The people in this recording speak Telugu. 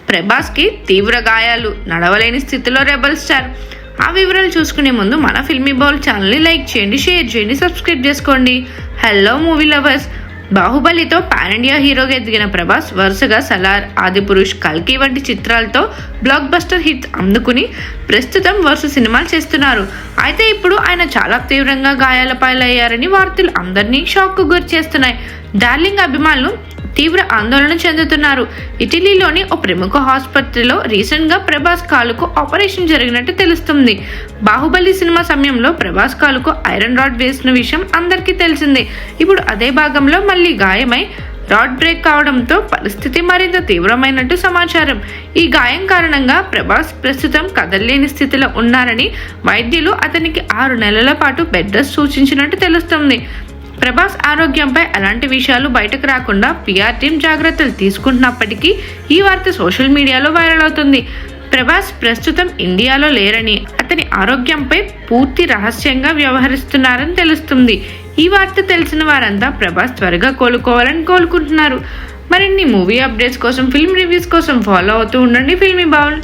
ప్రభాస్కి తీవ్ర గాయాలు, నడవలేని స్థితిలో రెబల్ స్టార్. ఆ వివరాలు చూసుకునే ముందు మన ఫిల్మీ బౌల్ ఛానల్ని లైక్ చేయండి, షేర్ చేయండి, సబ్స్క్రైబ్ చేసుకోండి. Hello movie lovers. బాహుబలితో పాన్ ఇండియా హీరోగా ఎదిగిన ప్రభాస్ వరుసగా సలార్, ఆదిపురుష్, కల్కి వంటి చిత్రాలతో బ్లాక్ బస్టర్ హిట్ అందుకుని ప్రస్తుతం వరుస సినిమాలు చేస్తున్నారు. అయితే ఇప్పుడు ఆయన చాలా తీవ్రంగా గాయాల పాలయ్యారని వార్తలు అందరినీ షాక్కు గురి చేస్తున్నాయి. డార్లింగ్ అభిమానులు తీవ్ర ఆందోళన చెందుతున్నారు. ఇటలీలోని ఓ ప్రముఖ ఆసుపత్రిలో రీసెంట్గా ప్రభాస్ కాలుకు ఆపరేషన్ జరిగినట్టు తెలుస్తుంది. బాహుబలి సినిమా సమయంలో ప్రభాస్ కాలుకు ఐరన్ రాడ్ వేసిన విషయం అందరికీ తెలిసిందే. ఇప్పుడు అదే భాగంలో మళ్ళీ గాయమై రాడ్ బ్రేక్ కావడంతో పరిస్థితి మరింత తీవ్రమైనట్టు సమాచారం. ఈ గాయం కారణంగా ప్రభాస్ ప్రస్తుతం కదలలేని స్థితిలో ఉన్నారని వైద్యులు అతనికి 6 నెలల పాటు బెడ్ రెస్ట్ సూచించినట్టు తెలుస్తుంది. ప్రభాస్ ఆరోగ్యంపై ఎలాంటి విషయాలు బయటకు రాకుండా పిఆర్ టీం జాగ్రత్తలు తీసుకుంటున్నప్పటికీ ఈ వార్త సోషల్ మీడియాలో వైరల్ అవుతుంది. ప్రభాస్ ప్రస్తుతం ఇండియాలో లేరని, అతని ఆరోగ్యంపై పూర్తి రహస్యంగా వ్యవహరిస్తున్నారని తెలుస్తుంది. ఈ వార్త తెలిసిన వారంతా ప్రభాస్ త్వరగా కోలుకోవాలని కోరుకుంటున్నారు. మరిన్ని మూవీ అప్డేట్స్ కోసం, ఫిల్మ్ రివ్యూస్ కోసం ఫాలో అవుతూ ఉండండి ఫిల్మీ బౌల్.